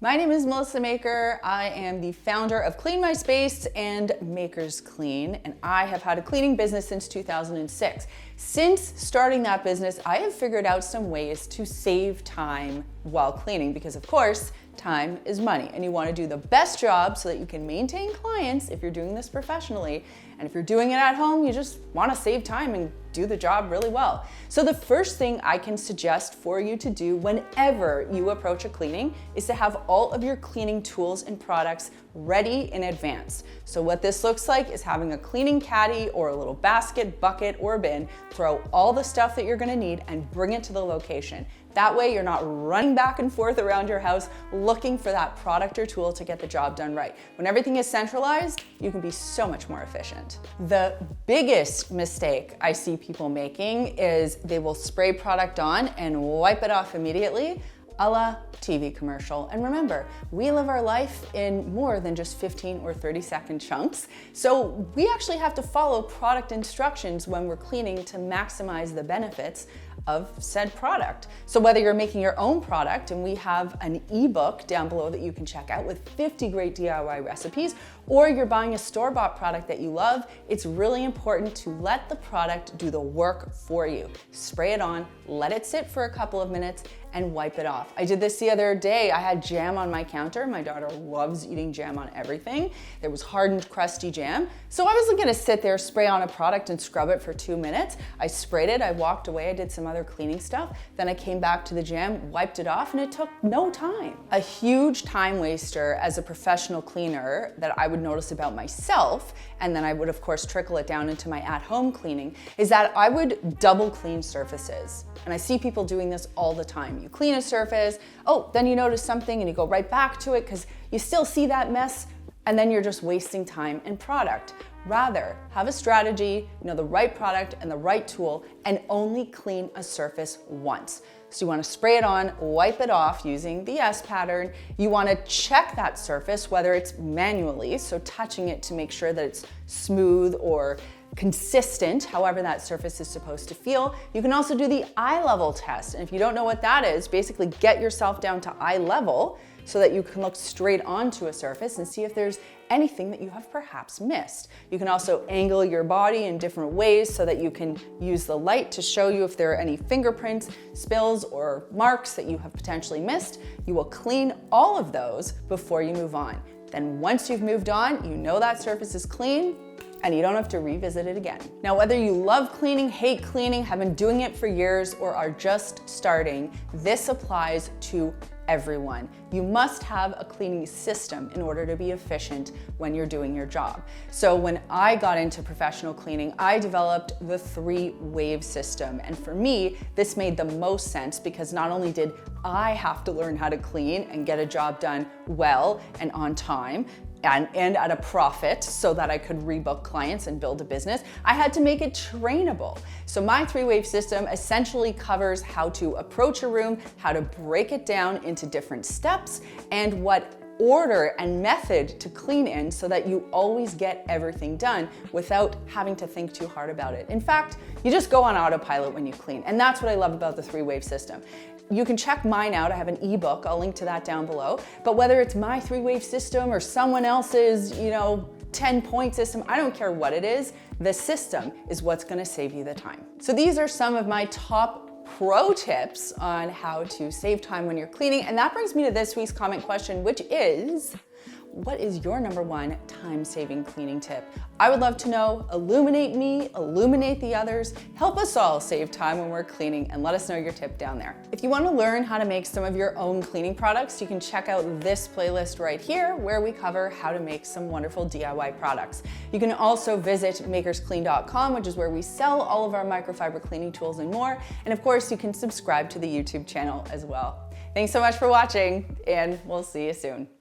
My name is Melissa Maker. I am the founder of Clean My Space and Makers Clean, and I have had a cleaning business since 2006. Since starting that business, I have figured out some ways to save time while cleaning because, of course, time is money, and you want to do the best job so that you can maintain clients if you're doing this professionally. And if you're doing it at home, you just want to save time and do the job really well. So the first thing I can suggest for you to do whenever you approach a cleaning is to have all of your cleaning tools and products ready in advance. So what this looks like is having a cleaning caddy or a little basket, bucket, or bin, throw all the stuff that you're gonna need and bring it to the location. That way you're not running back and forth around your house looking for that product or tool to get the job done right. When everything is centralized, you can be so much more efficient. The biggest mistake I see people making is they will spray product on and wipe it off immediately, a la TV commercial. And remember, we live our life in more than just 15 or 30-second chunks. So we actually have to follow product instructions when we're cleaning to maximize the benefits of said product. So whether you're making your own product, and we have an ebook down below that you can check out with 50 great DIY recipes, or you're buying a store-bought product that you love, it's really important to let the product do the work for you. Spray it on, let it sit for a couple of minutes, and wipe it off. I did this the other day. I had jam on my counter. My daughter loves eating jam on everything. There was hardened, crusty jam. So I wasn't gonna sit there, spray on a product and scrub it for 2 minutes. I sprayed it, I walked away, I did some other cleaning stuff. Then I came back to the jam, wiped it off, and it took no time. A huge time waster as a professional cleaner that I would notice about myself, and then I would of course trickle it down into my at-home cleaning, is that I would double clean surfaces. And I see people doing this all the time. You clean a surface, oh, then you notice something and you go right back to it because you still see that mess, and then you're just wasting time and product. Rather, have a strategy, the right product and the right tool, and only clean a surface once. So you want to spray it on, wipe it off using the S pattern. You want to check that surface, whether it's manually, so touching it to make sure that it's smooth or consistent, however that surface is supposed to feel. You can also do the eye level test. And if you don't know what that is, basically get yourself down to eye level so that you can look straight onto a surface and see if there's anything that you have perhaps missed. You can also angle your body in different ways so that you can use the light to show you if there are any fingerprints, spills, or marks that you have potentially missed. You will clean all of those before you move on. Then once you've moved on, you know that surface is clean, and you don't have to revisit it again. Now, whether you love cleaning, hate cleaning, have been doing it for years, or are just starting, this applies to everyone. You must have a cleaning system in order to be efficient when you're doing your job. So when I got into professional cleaning, I developed the 3-wave system. And for me, this made the most sense because not only did I have to learn how to clean and get a job done well and on time, and at a profit so that I could rebook clients and build a business, I had to make it trainable. So my 3-wave system essentially covers how to approach a room, how to break it down into different steps, and what order and method to clean in so that you always get everything done without having to think too hard about it. In fact, you just go on autopilot when you clean. And that's what I love about the 3-wave system. You can check mine out. I have an ebook. I'll link to that down below. But whether it's my 3-wave system or someone else's, 10-point system, I don't care what it is, the system is what's gonna save you the time. So these are some of my top pro tips on how to save time when you're cleaning. And that brings me to this week's comment question, which is, what is your #1 time-saving cleaning tip? I would love to know. Illuminate me, illuminate the others, help us all save time when we're cleaning, and let us know your tip down there. If you want to learn how to make some of your own cleaning products, you can check out this playlist right here where we cover how to make some wonderful DIY products. You can also visit makersclean.com, which is where we sell all of our microfiber cleaning tools and more. And of course, you can subscribe to the YouTube channel as well. Thanks so much for watching, and we'll see you soon.